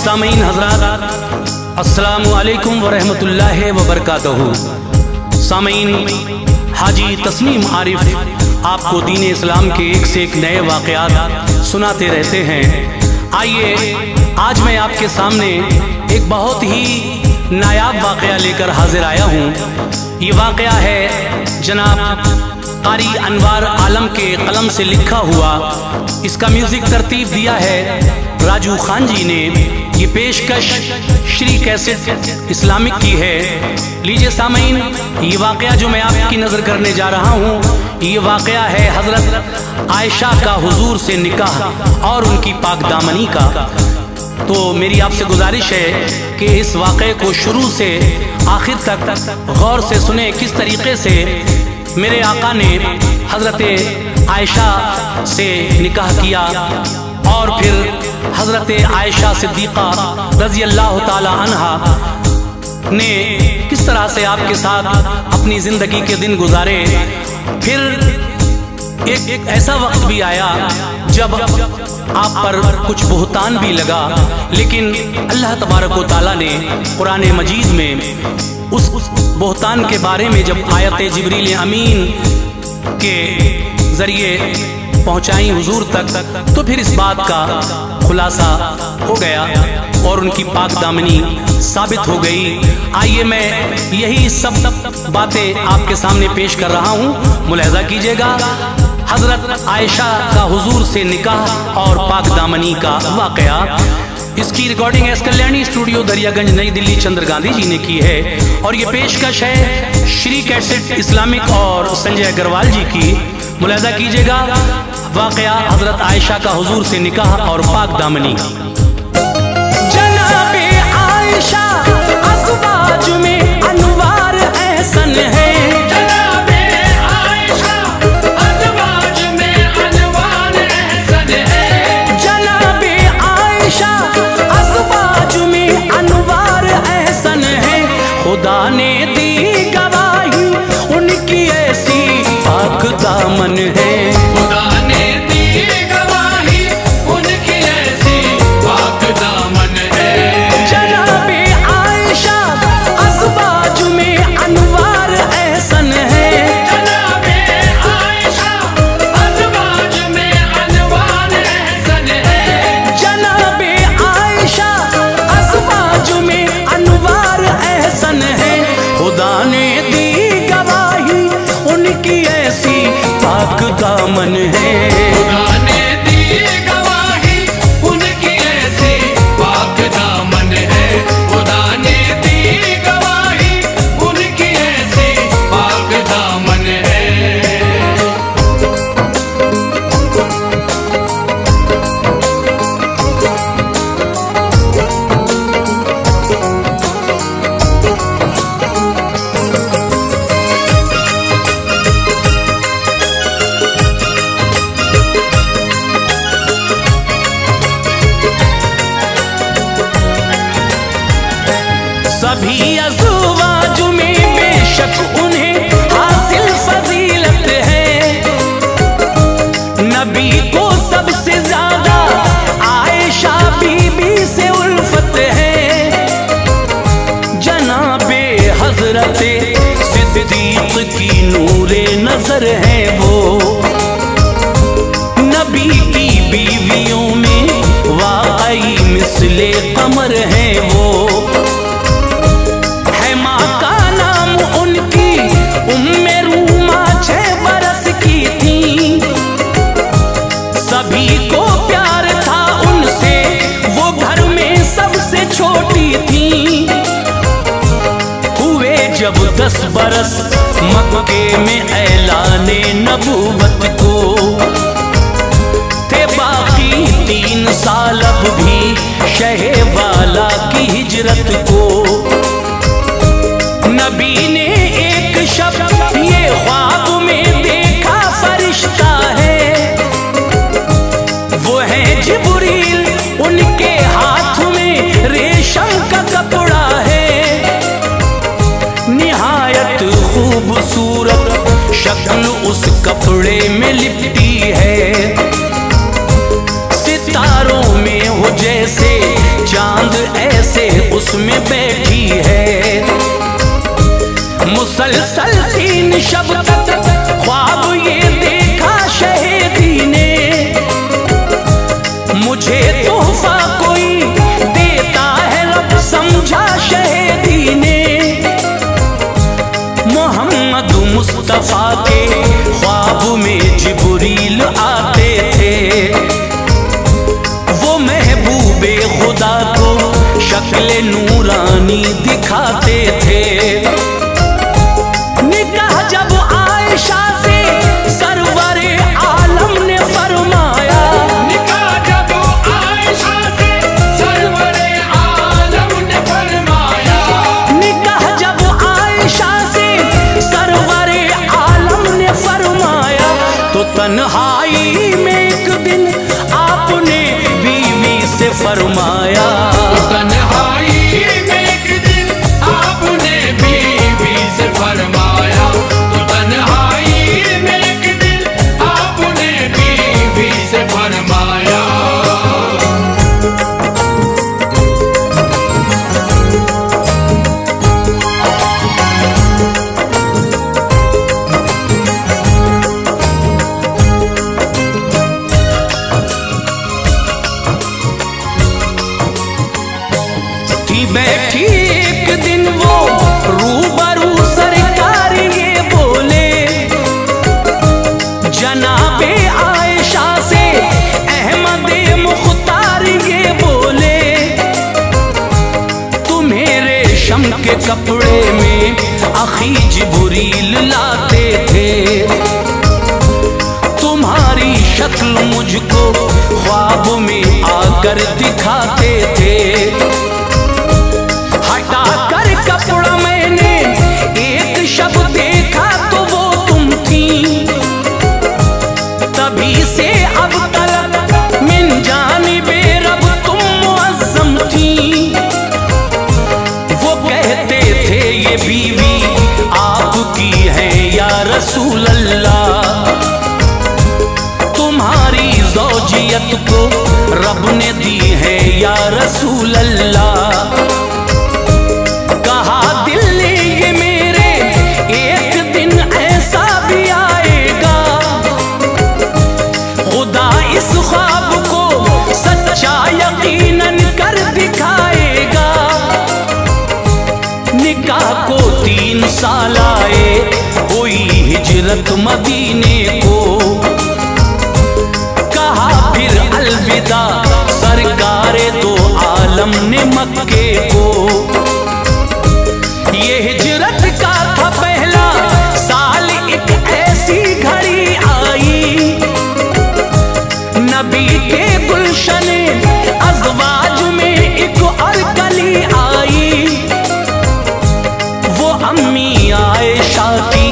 सामीन हज़रात, अस्सलामु अलैकुम व रहमतुल्लाहि व बरकातहू। सामीन, हाजी तस्नीम आरिफ आपको दीन इस्लाम के एक से एक नए वाक़यात सुनाते रहते हैं। आइए आज मैं आपके सामने एक बहुत ही नायाब वाक़या लेकर हाजिर आया हूँ। ये वाक़या है जनाब कारी अनवार आलम के कलम से लिखा हुआ। इसका म्यूज़िक तरतीब दिया है राजू खान जी ने। ये पेशकश श्री कैसेट इस्लामिक की है। लीजिए सामीन, ये वाक़या जो मैं आपकी नज़र करने जा रहा हूँ, ये वाक़या है हज़रत आयशा का हुजूर से निकाह और उनकी पाक दामनी का। तो मेरी आपसे गुजारिश है कि इस वाक़े को शुरू से आखिर तक गौर से सुने, किस तरीक़े से मेरे आका ने हज़रत आयशा से निकाह किया और फिर हज़रत आयशा सिद्दीक़ा रज़ी अल्लाह ताला अन्हा ने किस तरह से आपके साथ अपनी ज़िंदगी के दिन गुजारे। फिर एक ऐसा वक्त भी आया जब आप पर कुछ बुहतान भी लगा, लेकिन अल्लाह तबारक व तआला ने कुरान मजीद में उस बुहतान के बारे में जब आयत जिब्रील अमीन के ज़रिए पहुँचाई हुजूर तक, तो फिर इस बात का खुलासा हो गया और उनकी पाक दामनी साबित हो गई। आइए मैं यही सब बातें आपके सामने पेश कर रहा हूँ, मुलाहिज़ा कीजिएगा। हज़रत आयशा का हुजूर से निकाह और पाक दामनी का वाक़या। इसकी recording S Kalyani studio Daryaganj नई दिल्ली चंद्र गांधी जी ने की है और ये पेशकश है श्री कैसेट इस्लामिक और संजय अग्रवाल जी की। मुलाहिज़ा कीजिएगा वाक़या हज़रत आयशा का हुजूर से निकाह और पाक दामनी। जनाबे आयशा अज़वाज में अनवार एहसन है। जनाबे आयशा अज़वाज में अनवार एहसन है। जनाबे आयशा अज़वाज में अनवार एहसन है। खुदा ने दी गवाही उनकी ऐसी पाक दामन है। दामन है। खुदा ने दी गवाही उनकी ऐसी पाक दामन है। खुदा ने दी गवाही उनकी ऐसी पाक दामन है। सभी अज़वाज में बेशक उन्हें हासिल फजीलत है। नबी को सबसे ज्यादा आयशा बीबी से उल्फत है। जनाबे हज़रत सिद्दीक़ की नूरे नजर है वो। नबी की बीवियों में वाक़ई मिसले कमर है वो। जब 10 बरस मक्के में ऐलाने नबूवत को थे बाकी 3 साल अब भी शहे वाला की हिजरत को। नबी ने एक शब्द ये ख्वाब में देखा फरिश्ता है। वो है जिब्रील, उनके हाथ में रेशम का कपड़ा है। खूबसूरत शक्ल उस कपड़े में लिपटी है। सितारों में हो जैसे चांद शब तक ख्वाब ये देखा शहीदी ने, मुझे तोहफा कोई देता है रब समझा शहीदी ने। मोहम्मद मुस्तफा के ख्वाब में जिब्रील आते थे, वो महबूबे खुदा को शक्ल नूरानी दिखाते थे। निकाह जब आयशा से सरवरे आलम ने फरमाया, निकाह जब आयशा से सरवरे आलम ने फरमाया, निकाह जब आयशा से सरवरे आलम ने फरमाया, तो तन्हाई में एक दिन आपने बीवी से फरमाया, तन्हाई में एक दिन आपने बीवी से फरमाया, तो तन्हाई में एक दिन आपने बीवी से फरमाया। थी बैठी एक दिन वो रूबरू सरकार ये बोले, जनाबे आयशा से अहमदे मुख्तार ये बोले, तुम्हें रेशम के कपड़े में अखी जिब्रील लाते थे, तुम्हारी शक्ल मुझको ख्वाब में आकर दिखाते थे। हटा कर कपड़ा मैंने एक शब्द देखा तो वो तुम थी, तभी से अब तलक मिन जानिबे रब तुम मुअज़्ज़म थी। वो कहते थे ये बीवी आपकी है या रसूल अल्लाह, तुम्हारी ज़ौजियत को रब ने दी है या रसूल अल्लाह। कहा दिल ने ये मेरे एक दिन ऐसा भी आएगा, खुदा इस ख्वाब को सच्चा यकीनन कर दिखाएगा। निकाह को 3 साल आए, हुई हिजरत मदीने को, कहा फिर अलविदा सरकारे दो आलम ने मक्के को। ये हिजरत का था पहला साल, एक ऐसी घड़ी आई, नबी के गुलशने अज़वाज में एक और कली आई। वो अम्मी आयशा की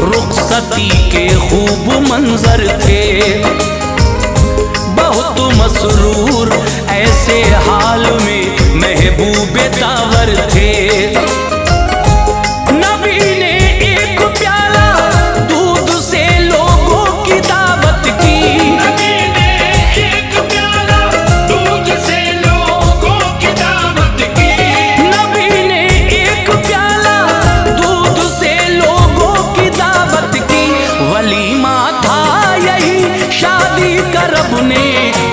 रुखसती के खूब मंजर थे, बहुत मसरूर ऐसे हाल में महबूबे दावर थे। नबी ने एक प्याला दूध से लोगों की दावत की, नबी ने एक प्याला दूध से लोगों की दावत की, नबी ने एक प्याला दूध से लोगों की दावत की। वलीमा था यही शादी का रब ने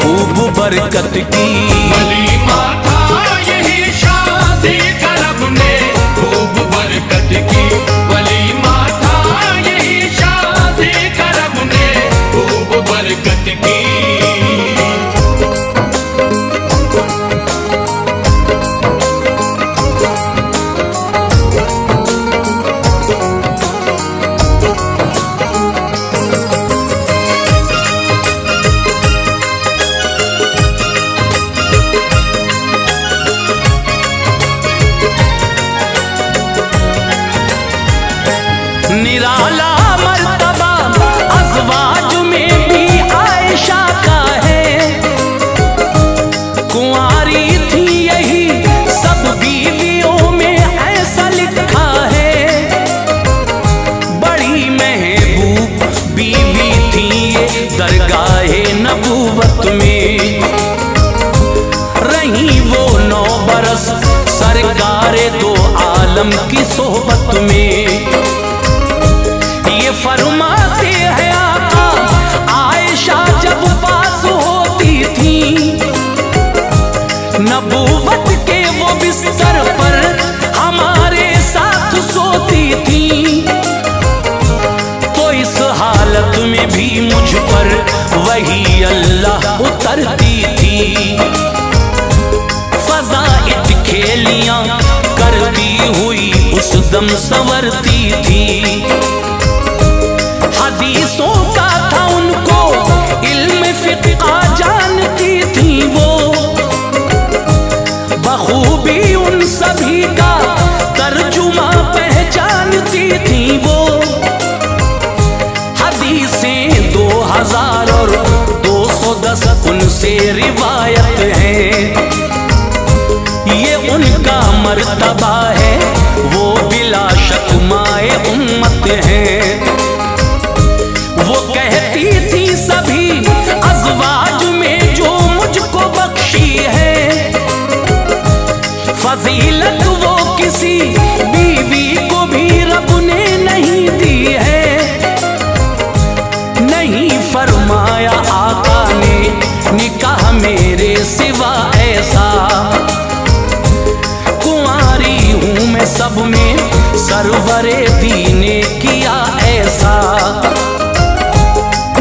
खूब बरकत की, वलीमा था यही शादी का रब ने खूब बरकत की, वलीमा था यही शादी का रब ने खूब बरकत की। निराला मर्तबा अज़वाज में भी आयशा का है, कुंवारी थी यही सब बीवियों में ऐसा लिखा है। बड़ी महबूब बीवी थी ये दरगाहे नबूवत में, रही वो 9 बरस सरकारे दो आलम की सोहबत में। दम संवरती थी। हदीसों का था उनको इल्म फिक़्ह जानती थी वो, बखूबी उन सभी का तर्जुमा पहचानती थी वो। हदीसें 2000 और 210 उनसे रिवायत है। ये उनका मर्तबा है, वो बिला शक माए उम्मत है। वो कहती थी सभी अज़वाज में जो मुझको बख्शी है, फजीलत वो किसी बीवी को भी रब ने नहीं दी है। नहीं फरमाया आका ने निकाह मेरे सिवा ऐसा, कुंवारी हूँ मैं सब में सरवरे दीने किया ऐसा।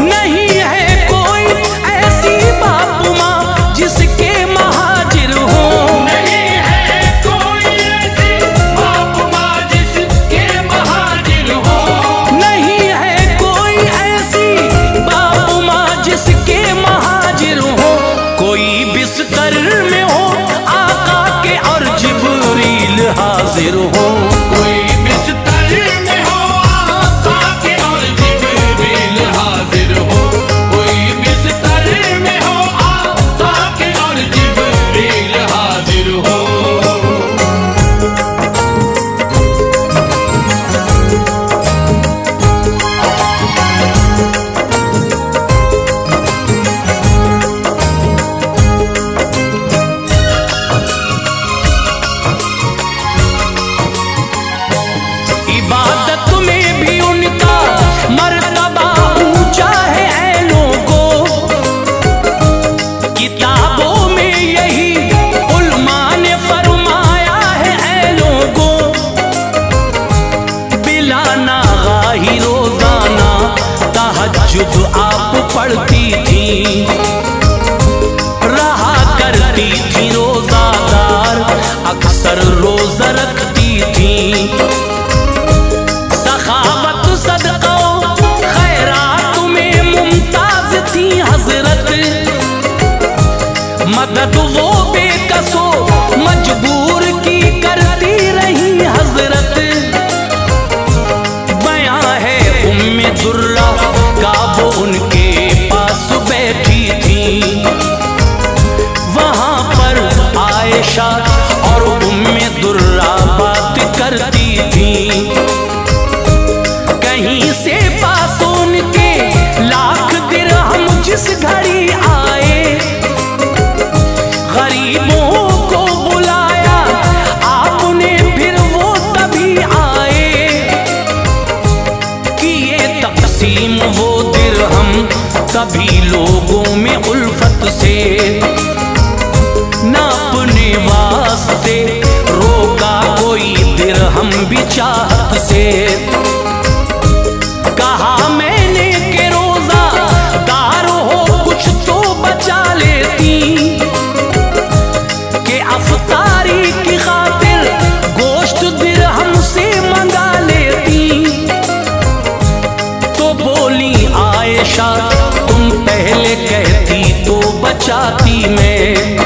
नहीं है कोई ऐसी बाप माँ जिसके महाजिर हो, नहीं है कोई ऐसी बाप माँ जिसके महाजिर हो, नहीं है कोई ऐसी बाप माँ जिसके महाजिर हो। कोई बिस्तर में हो आका के और जिब्रील हाजिर हो, कोई बिस्तर में हो आका के और जिब्रील हाजिर हो, कोई बिस्तर में हो आका के और जिब्रील हाजिर हो। इबादत में भी उनका मर्तबा ऊंचा है ऐ लोगों। किताबों में यही उलमा ने फरमाया है ऐ लोगों। बिला नागाही रोजाना तहज्जुद आप पढ़ती थी, रहा करती थी रोजादार अक्सर रोजा रखती थी। सखावत सदका खैरात में मुमताज थी हजरत, मदद वो बेकसो मजबूर की करती रही हजरत। बयां है उम्मे दुर्रा का वो उनके पास बैठी थी, वहां पर आयशा और उम्मे दुर्रा बात करती थी। कहीं से पास उनके लाख दिरहम जिस घड़ी आए, गरीबों को बुलाया आपने फिर वो तभी आए। किए तक़सीम वो दिरहम सभी लोगों में उल्फत से, नापने वास्ते रोका कोई दिरहम भी चाहत से। कहा मैंने के रोजा दार हो कुछ तो बचा लेती, के अफ्तारी की खातिर गोश्त दिरहम से मंगा लेती। तो बोली आयशा तुम पहले कहती तो बचाती मैं,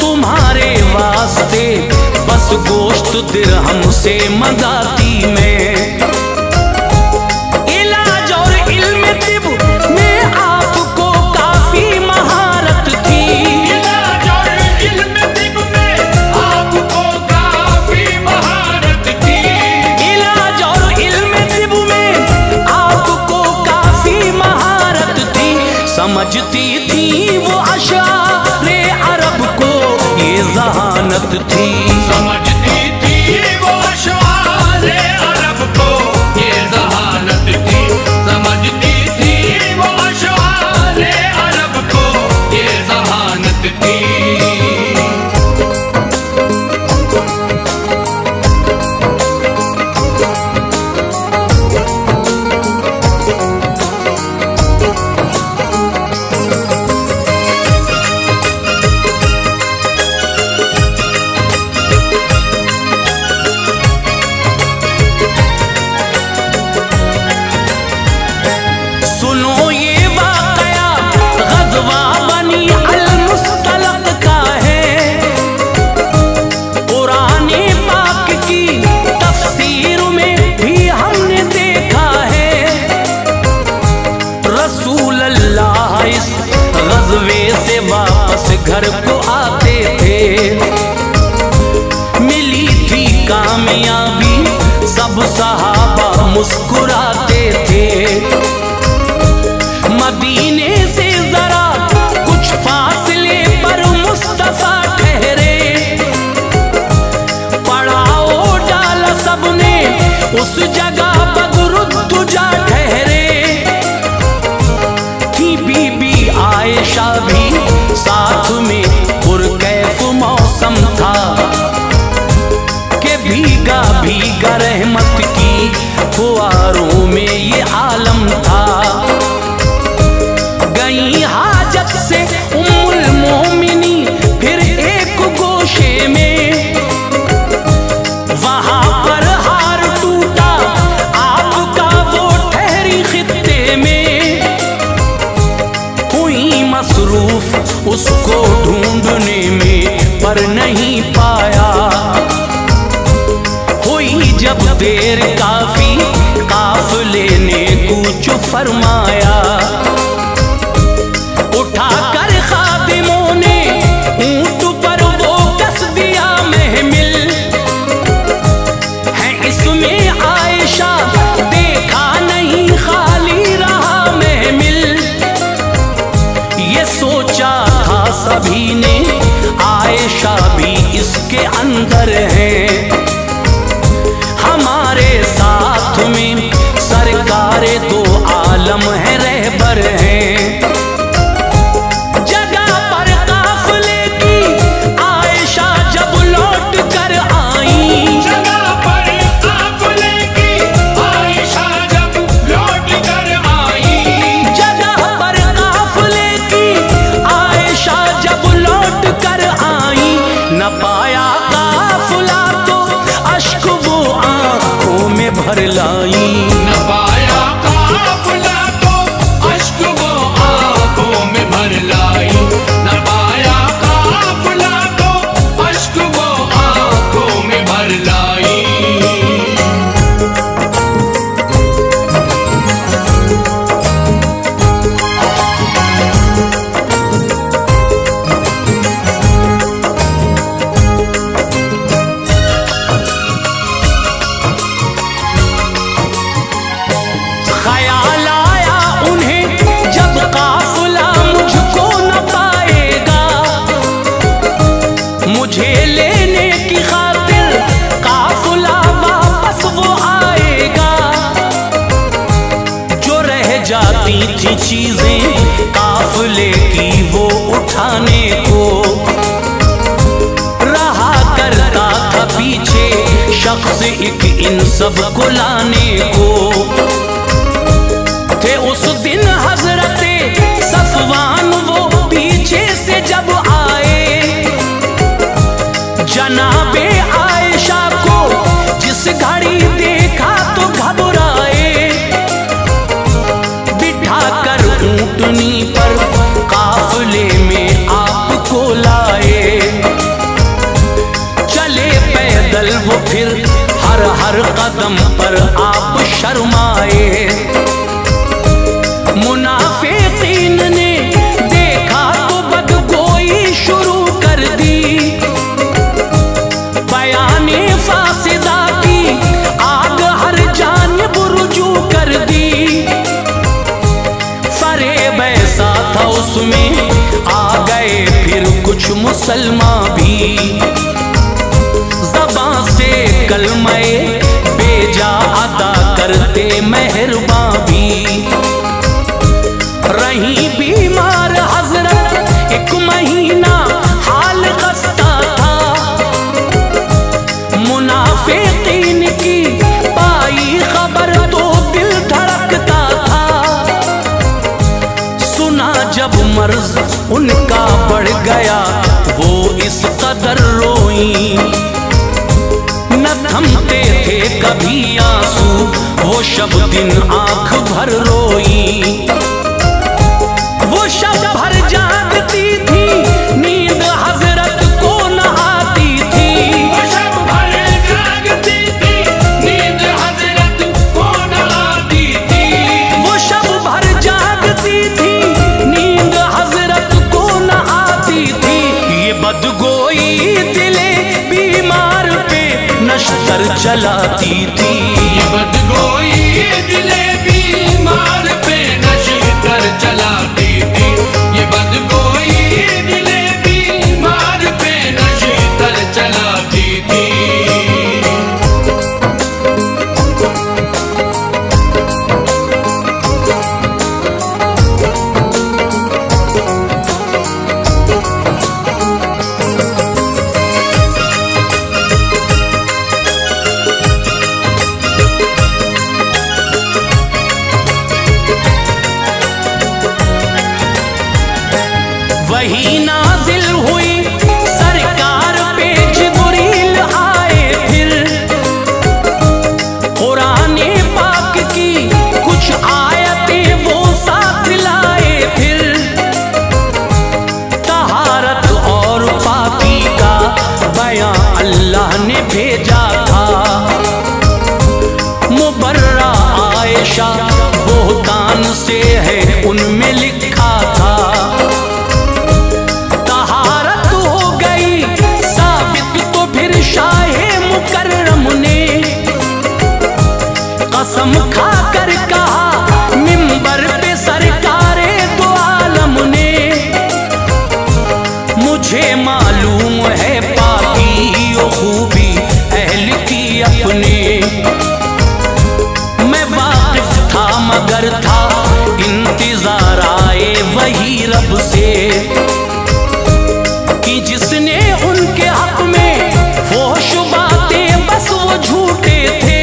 तुम्हारे वास्ते बस गोश्त दिरहम से मंगाती मैं। इलाज और इल्म तिब में आपको काफी महारत थी, इलाज और इल्म तिब में आपको काफी महारत थी, इलाज और इल्म तिब में आपको काफी महारत थी। समझती थी वो अशारे अरब को ये जहानत थी, समझती थी वो अशआरे अरब को ये जहानत थी, समझती थी वो अशआरे अरब को ये जहानत थी। कामयाबी सब सहाबा मुस्कुराते थे। मदीने से जरा कुछ फासले पर मुस्तफा ठहरे, पड़ाव डाला सबने उस जगह बदरुद्दुजा ठहरे। थी बीबी आयशा भी साथ में, पुरकैफ मौसम था कि भीगा भीगा रहमत की फुआरों में ये आलम था। गई हाजत से उम्मुल मोमिनी फिर एक गोशे में, वहां पर हार टूटा आपका वो ठहरी खित्ते में। हुई मसरूफ उसको ढूंढने में पर नहीं पाया, हुई जब देर काफी काफिले ने कूच फरमाया। उठाकर खादिमों ने ऊंट पर वो कस दिया महमिल, है इसमें आयशा देखा नहीं खाली रहा महमिल। ये सोचा था सभी ने आयशा भी इसके अंदर है, हमारे साथ में सरकारे दो आलम है रहबर हैं। जगह पर काफिले की आयशा जब लौट कर आई, जगह पर काफिले की आयशा जब लौट कर आई, जगह पर काफिले की आयशा जब लौट कर आई। न पाया काफिला तो अश्क वो आंखों में भर लाई, न पाया काफिला तो अश्क वो आंखों में भर लाई, न पाया काफिला तो अश्क वो आंखों में भर लाई। ख्याल आया उन्हें जब काफिला मुझको न पाएगा, मुझे लेने की खातिर काफिला वापस वो आएगा। जो रह जाती थी चीजें काफिले की वो उठाने को, रहा करता था पीछे शख्स एक इन सब को लाने को। थे उस दिन हजरते सफवान वो पीछे से जब आए, जनाबे आयशा को जिस घड़ी देखा तो घबराए। बिठा कर ऊंटनी पर काफिले में आपको लाए, चले पैदल वो फिर हर हर कदम पर आप शर्माए। मुनाफिकीन ने देखा तो बदगोई शुरू कर दी, बयाने फासिदा की आग हर जानिब रुजू कर दी। फरेब ऐसा था उसमें आ गए फिर कुछ मुसलमान भी, ज़बां से कलमे बेजा अदा करते मेहरबान भी। रही बीमार हजरत एक महीना हाल खस्ता था, मुनाफिकीन की पाई खबर तो दिल धड़कता था। सुना जब मर्ज उनका बढ़ गया वो इस कदर रोई, न थमते थे कभी आंसू वो शब दिन आंख भर रोई। वो शब भर जागती थी नींद हजरत को न आती थी, वो शब भर जागती थी नींद हजरत को न आती थी, वो शब भर जागती थी नींद हजरत को न आती थी। ये बदगोई दिले बीमार पे नश्तर कर चलाती थी। ये बदगोई दिले बीमार पे नशीतर चलाती थी। ये बदगोई दिले बीमार पे नशीतर चलाती थी। वही नाजिल हुई सरकार पे जिब्रील आए, फिर कुराने पाक की कुछ आयतें वो साथ लाए। फिर तहारत और पाकी का बयां अल्लाह ने भेजा था। मुबर्रा आयशा बोहतान से है उनमें लिखा था। कसम खाकर कहा मिंबर पे सरकारे दो आलम ने, मुझे मालूम है पाकी ओ खूबी अहल की अपने। मैं वाकिफ था मगर था इंतजार आए वही रब से, कि जिसने उनके हक में फोश बातें बस वो झूठे थे।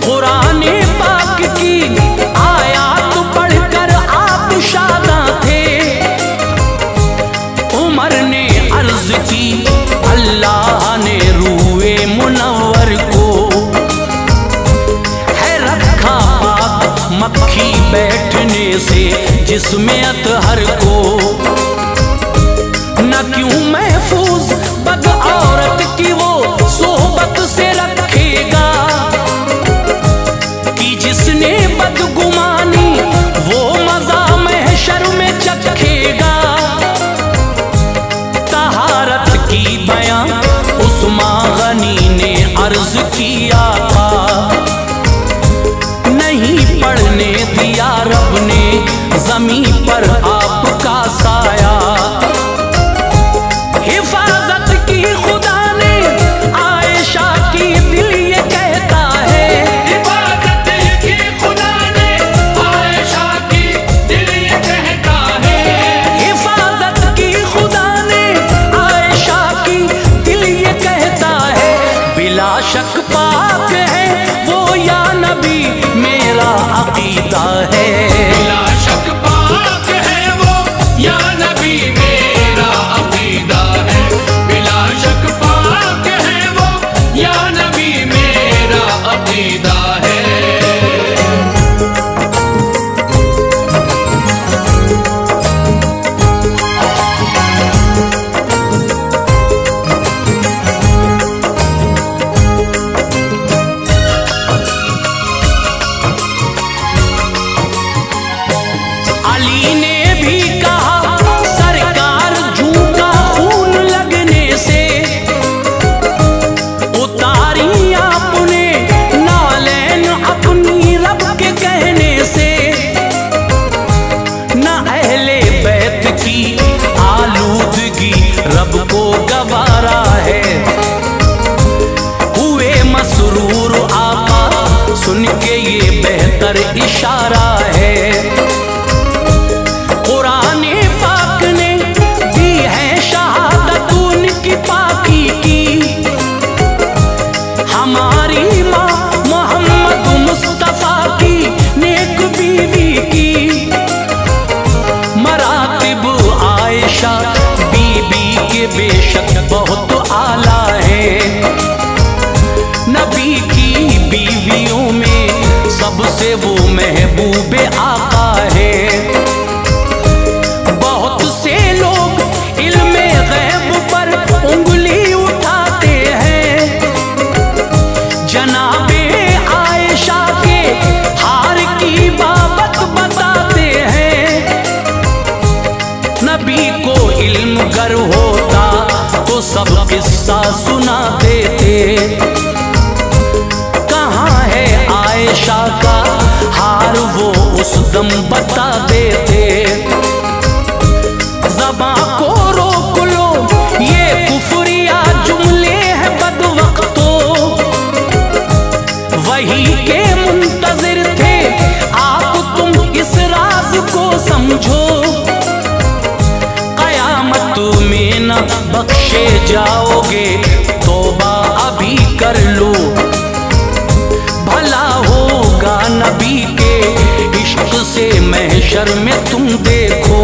कुराने पाक की आयात पढ़कर आप शादा थे। उमर ने अर्ज की अल्लाह ने रूए मुनव्वर को है रखा पाक मक्खी बैठने से जिसमें अतहर को। न क्यों महफूज बद औरत की वो सोहबत से रखेगा, जिसने बदगुमानी वो मजा महशर में चखेगा। तहारत की बयां उस्मा गनी ने अर्ज किया था, नहीं पढ़ने दिया रब ने जमीन पर आपका साया। हिफाजत की खुदा ने आयशा की दिल ये कहता है। हिफाजत की खुदा ने आयशा की दिल ये कहता है। हिफाजत की खुदा ने आयशा की दिल ये कहता है। बिला शक पाक है वो या नबी मेरा अकीदा है। बिला शक पाक है वो या नबी मेरा अकीदा है। बिला शक पाक है वो या नबी मेरा अकीदा है। अली ने भी कहा सरकार झूठा खून लगने से, उतारी आपने नालैन अपनी रब के कहने से। न अहले बैत की आलूदगी रब को गवारा है, हुए मसरूर आका सुन के ये बेहतर इशारा है। कुराने पाक ने दी है शहादत उनकी पाकी की, हमारी माँ मोहम्मद मुस्तफा की नेक बीवी की। मरातिब आयशा बीबी के बेशक बहुत आला है, नबी की बीवियों में सबसे वो महबूबे आका है। बहुत से लोग इल्मे गैब पर उंगली उठाते हैं, जनाबे आयशा के हार की बाबत बताते हैं। नबी को इल्म गर होता तो सब किस्सा सुना देते, उस दम बता देते। ज़बां को रोक लो, ये कुफरिया जुमले हैं बदवक्तो। वही के मुंतज़िर थे आप, तुम इस राज को समझो। क़यामत में न बख्शे जाओगे, तौबा अभी कर लो। भला होगा नबी के इश्क से महशर में तुम देखो।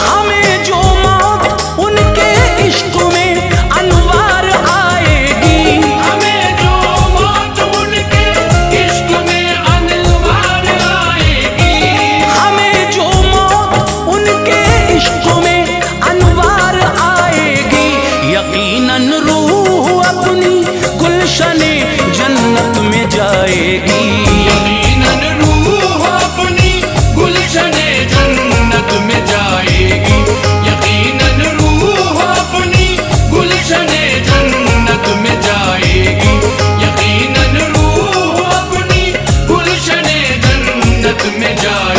हमें जो मौत उनके इश्क में अनवार आएगी, हमें जो मौत उनके इश्क में अनवार आएगी, हमें जो मौत उनके इश्क में अनवार आएगी। यकीनन रूह अपनी गुलशने जन्नत में जाएगी। यकीनन रूह अपनी गुलशने जन्नत में जाएगी। यकीनन रूह अपनी गुलशने जन्नत में जाएगी। यकीनन रूह अपनी गुलशने जन्नत में जाएगी।